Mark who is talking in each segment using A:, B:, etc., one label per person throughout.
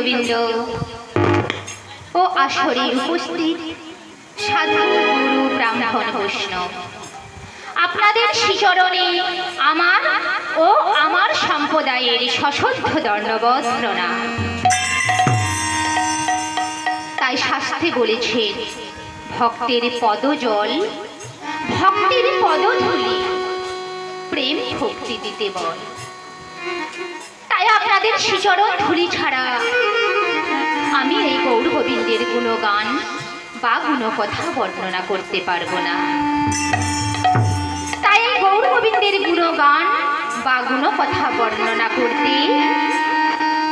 A: ভক্তবৃন্দ ও আসরে উপস্থিত সাধু গুরু ব্রাহ্মণ বৈষ্ণব, আপনাদের শ্রীচরণে আমার ও আমার সম্প্রদায়ের সশ্রদ্ধ দণ্ডবৎ প্রণাম। তাই শাস্ত্রে বলেছে, ভক্তের পদজল ভক্তের পদধূলি প্রেম ভক্তি দিতে বল। তাই আপনাদের শ্রীচরণ ধূলি ছাড়া আমি এই গৌর গোবিন্দের গুণগান বা গুণকথা বর্ণনা করতে পারবো না। তাই এই গৌর গোবিন্দের গুণগান বা গুণকথা বর্ণনা করতে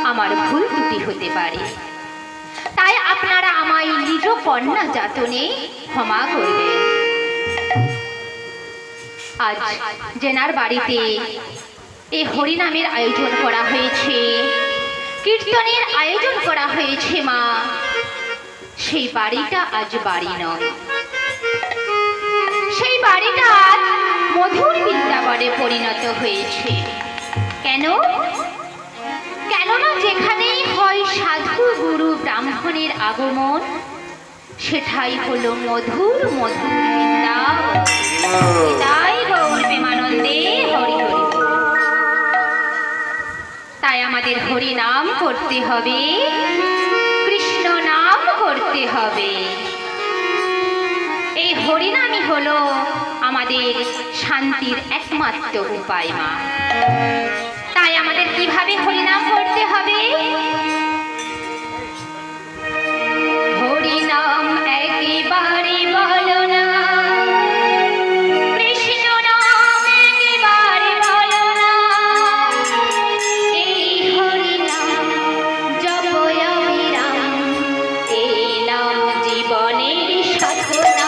A: আমার ভুল ত্রুটি হতে পারে। তাই আপনারা আমায় নিজ কন্যা যাতনে ক্ষমা করবেন। আজ জেনার বাড়িতে এই হরিনামের আয়োজন করা হয়েছে, কীর্তনের আয়োজন করা হয়েছে মা, সেই বাড়িটা আজ বাড়ি নয়, সেই বাড়িটা আজ মধুর বৃন্দাবনে পরিণত হয়েছে। কেন? কেননা যেখানেই হয় সাধু গুরু ব্রাহ্মণের আগমন, সেটাই হলো মধুর মধুর বৃন্দাবন। তাই গৌর প্রেমানন্দে হরি হরি। তাই আমাদের হরি নাম করতে হবে, কৃষ্ণ নাম করতে হবে। এই হরিনামই হলো আমাদের শান্তির একমাত্র উপায় মা। তাই আমাদের কিভাবে হরিনাম করতে হবে? হরিনাম একেবারে বলো না, কৃষ্ণ নাম একেবারে বলো না, এই হরিনাম জপয় বিরাম, এই নাম জীবনের সাধনা।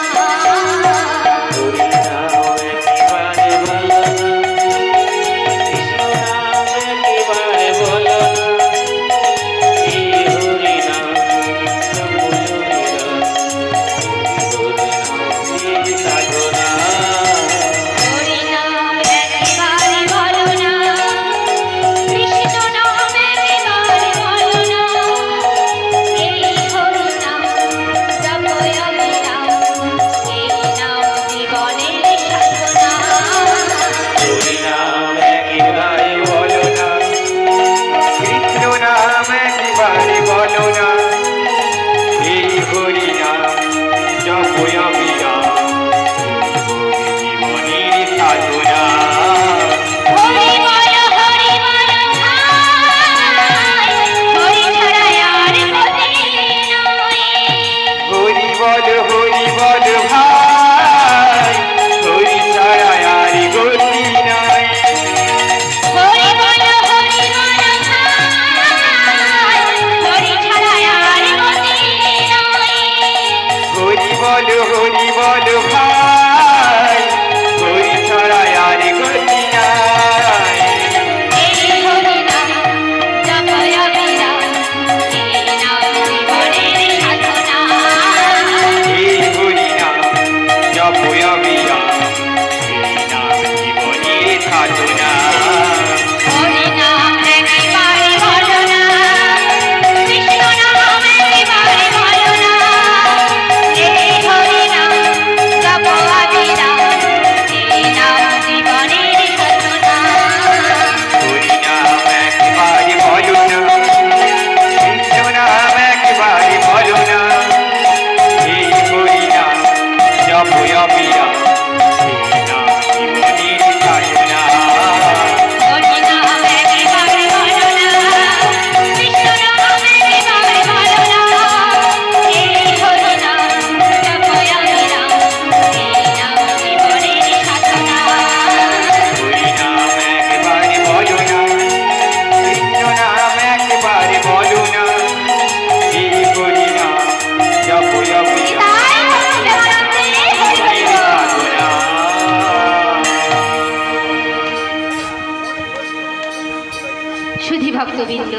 A: ভক্তবৃন্দ,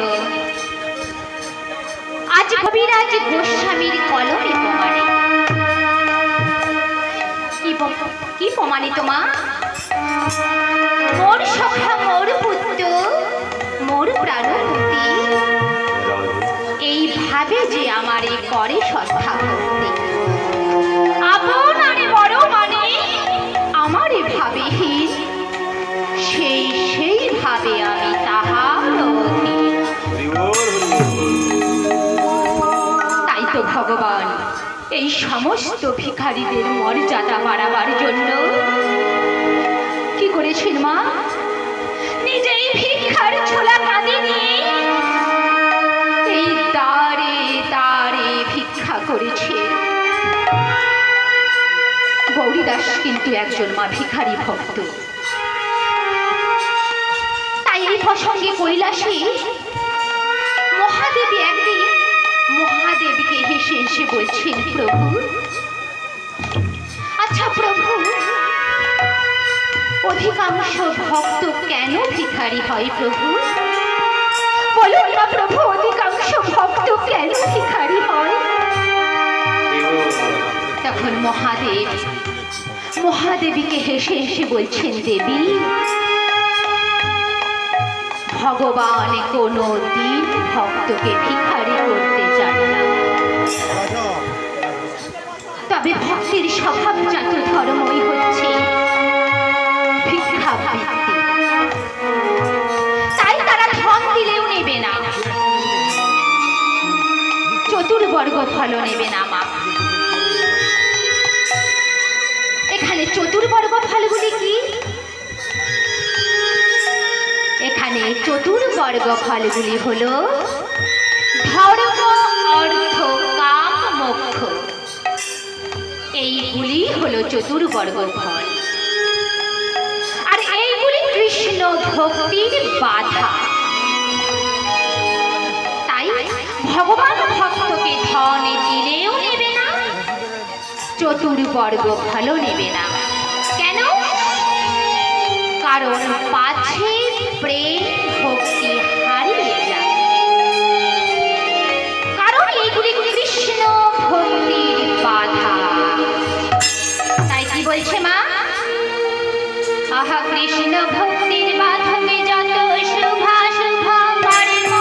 A: আজ কবিরাজ গোস্বামীর কলমে প্রমাণিত। কি প্রমাণিত মা? মোর সখা মোর পুত্র মোর প্রাণপতি, যে আমারে করে শ্রদ্ধা ভক্তি, আপনারে বড় মানে আমারে ভাবে হীন, সেই ভাবে আমি তাহার অধীন। তাই তো ভগবান এই সমস্ত ভিখারীদের মর্যাদা বাড়াবার জন্য কি করেছেন মা? নিজেই ভিক্ষার ছোলা কাঁধে নিয়ে এই দ্বারে দ্বারে ভিক্ষা করেছে। গৌরীদাস কিন্তু একজন মা ভিখারি ভক্ত। তাই এই প্রসঙ্গে কৈলাসী মহাদেবী একদিন মহাদেবকে হেসে হেসে বলছেন, প্রভু, আচ্ছা প্রভু, অধিকাংশ ভক্ত কেন ভিখারি হয় প্রভু? বলুন না প্রভু, অধিকাংশ ভক্ত কেন ভিখারি হয়? তখন মহাদেবীকে হেসে হেসে বলছেন, দেবী, ভগবান কোনো দিন ভক্তকে ভিখারি করতে চান না, তবে ভক্তির স্বভাবজাত ধর্মই হচ্ছে ভিক্ষাবৃত্তি। তাই তারা ধন দিলেও নেবে না, চতুর্বর্গ ফলও নেবে না মা। এখানে চতুর্বর্গ ফলগুলি কি? এখানে চতুর্বর্গ ফলগুলি হল ধর্ম, অর্থ, কাম, মোক্ষ। এইগুলি হলো চতুর্বর্গ ফল। আর এইগুলি কৃষ্ণ ভক্তির বাধা। তাই ভগবান ভক্তকে ধন দিলেও নেবে না, চতুর্বর্গ ফলও নেবে না। কেন? কারণ পাছে প্রেম ভক্তি হারিয়ে যায়। কারণ এইগুলি কৃষ্ণ ভক্তির বাধা। তাই কি বলছে মা? আহা কৃষ্ণ ভক্তির বাধকে যত শুভা শুভা কর্ম,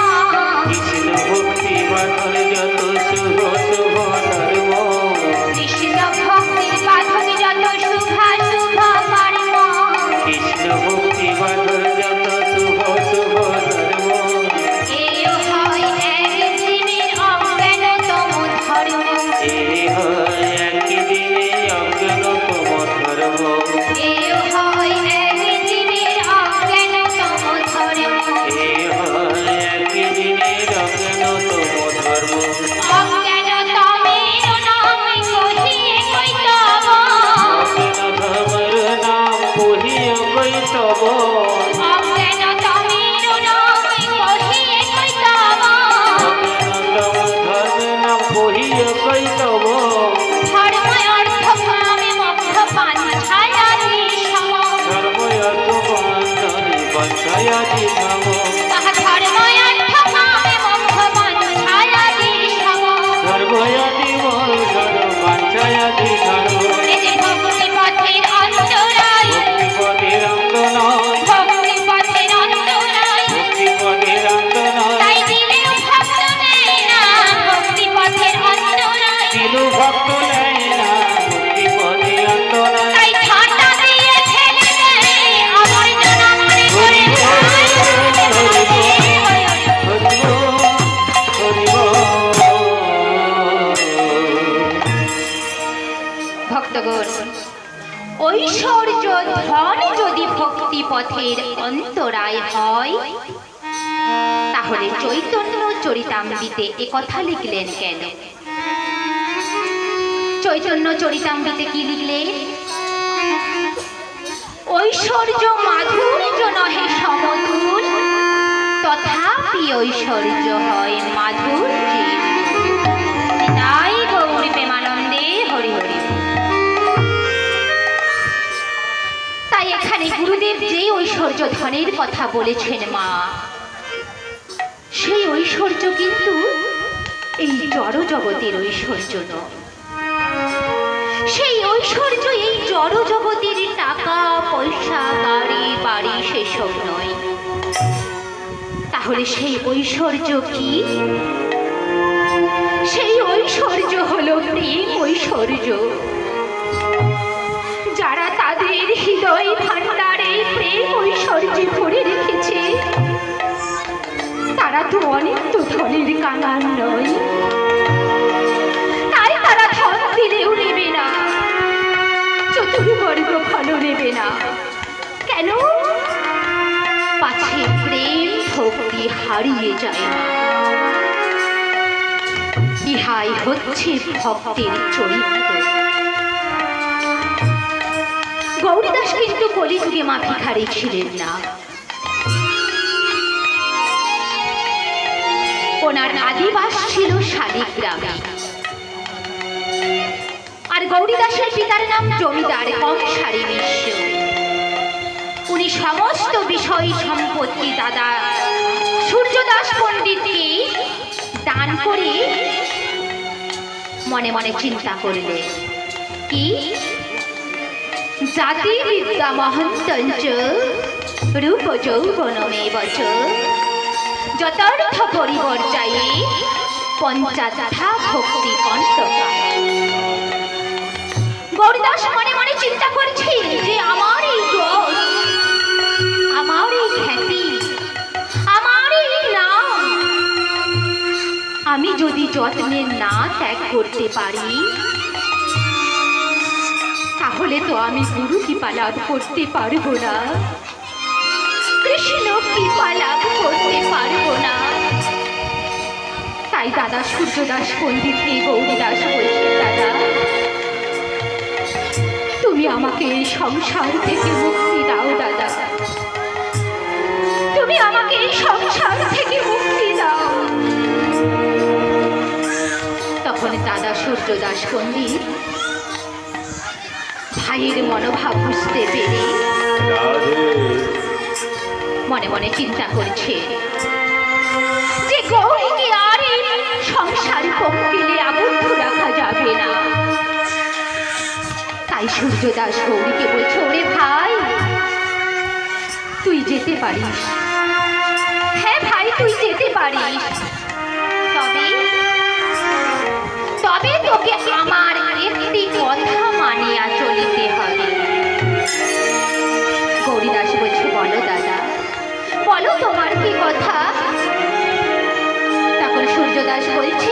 B: কৃষ্ণ ভক্তি বাধকে যত শুভ শুভ ধর্ম,
A: কৃষ্ণ ভক্তির বাধকে যত শুভা শুভা কর্ম,
B: কৃষ্ণ ভক্তি বাধকে যত শুভ শুভ ধর্ম,
A: এও হয় এক জীবের অজ্ঞানতম ধর্ম,
B: এই হয় একদিনে অজ্ঞানতম ধর্ম,
A: এও হয় এক জীবের অজ্ঞানতম ধর্ম,
B: এই হয় একদিনে অজ্ঞানতম ধর্ম,
A: অজ্ঞানতমের নাম কহিয়ে কৈতব,
B: অজ্ঞানতমের নাম কহিয়ে কৈতব,
A: অজ্ঞানতমের নাম কহিয়ে কৈতব,
B: অজ্ঞানতম ধর্মের নাম কহিয়ে কৈতব,
A: ধর্ম অর্থ কামে মোক্ষ পাঞ্ছায়াদি সম,
B: ধর্ময়ত বান্ধনে বাঞ্ছায়াদি ধর্ম,
A: তাহা ধর্ম অর্থ কামে মোক্ষ পাঞ্ছায়াদি সম,
B: ধর্ময়াদি ধর্ম বাঞ্ছায়াদি ধর্ম,
A: এই যে ভক্তি পথের অন্তরায়,
B: ভক্তিপদের অন্ত নয়,
A: ভক্তি পথের অন্তরায়,
B: ভক্তিপদের অন্ত নয়,
A: তাই দিলেও ভক্ত নেয় না ভক্তি পথের অন্তরায়,
B: দিলু ভক্ত নেয় না ভক্তিপদের অন্ত নয়,
A: তাই ঠান্ডা দিয়ে ফেলে দেয় আবর্জনা মনে করে ভাই। ভক্তগণ, ঐশ্বর্য ধন যদি ভক্তি পথের অন্তরায় হয়, তাহলে চৈতন্য চরিতামৃতে একথা লিখলেন কেন? চৈতন্য চরিতামৃতে কি লিখলেন? ঐশ্বর্য মাধুর্য নহে সমতুল, তথাপি ঐশ্বর্য হয় মাধুর্যের। তাই গৌরী প্রেমানন্দে হরি হরি। তাই এখানে গুরুদেব যেই ঐশ্বর্য ধনের কথা বলেছেন মা, সেই ঐশ্বর্য কিন্তু এই জড় জগতের ঐশ্বর্য নয়। সেই ঐশ্বর্য এই জড় জগতের টাকা পয়সা গাড়ি বাড়ি সেসব নয়। তাহলে সেই ঐশ্বর্য কি? সেই ঐশ্বর্য হলো প্রেম ঐশ্বর্য। যারা তাদের হৃদয় ভাণ্ডারে প্রেম ঐশ্বর্যে ভরে রেখেছে তারা তো অনিত্য ধনের কাঙাল নয়। তাই তারা ধন দিলেও নেবে না, চতুর্বর্গ ফলও নেবে না। কেন? পাছে প্রেম ভক্তি হারিয়ে যায় না। ইহাই হচ্ছে ভক্তের চরিত্র। গৌরীদাস কিন্তু কলিযুগে মা ভিখারি ছিলেন না। ওনার আদিবাস ছিল শালিগ্রামে। আর গৌরীদাসের পিতার নাম জমিদার কংসারী মিশ্র। উনি সমস্ত বিষয় সম্পত্তি দাদা সূর্যদাস পণ্ডিতকে দান করে মনে মনে চিন্তা করলে, কি জাতি বিদ্যা মহন্তঞ্চ রূপ যৌবনমেব চ যথার্থ পরিবর্যায়ে পঞ্চাধা ভক্তি কণ্টকা। গৌরীদাস মনে মনে চিন্তা করছে যে আমার এই যশ, আমার এই খ্যাতি, আমার এই নাম আমি যদি যত্নে না ত্যাগ করতে পারি তাহলে তো আমি গুরু কৃপা লাভ করতে পারবো না, কৃষ্ণ কৃপা লাভ করতে পারবো না। তাই দাদা সূর্যদাস পণ্ডিতকে গৌরীদাস বলছে, দাদা তুমি আমাকে এই সংসার থেকে মুক্তি দাও, দাদা তুমি আমাকে এই সংসার থেকে মুক্তি দাও। তখন দাদা সূর্যদাস পণ্ডিত ভাইয়ের মনোভাব বুঝতে পেরে মনে মনে চিন্তা করছে যে গৌরীকে আর এই সংসার কোকিলে আবদ্ধ রাখা যাবে না। তাই সূর্যদাস গৌরীকে বলছে, ওরে ভাই তুই যেতে পারিস, হ্যাঁ ভাই তুই যেতে পারিস, তবে তবে তোকে আমার একটি কথা মানিয়া চলিতে হবে। গৌরীদাস বলছে, বলো দাদা বলো তোমার কি কথা? তখন সূর্যদাস বলছে,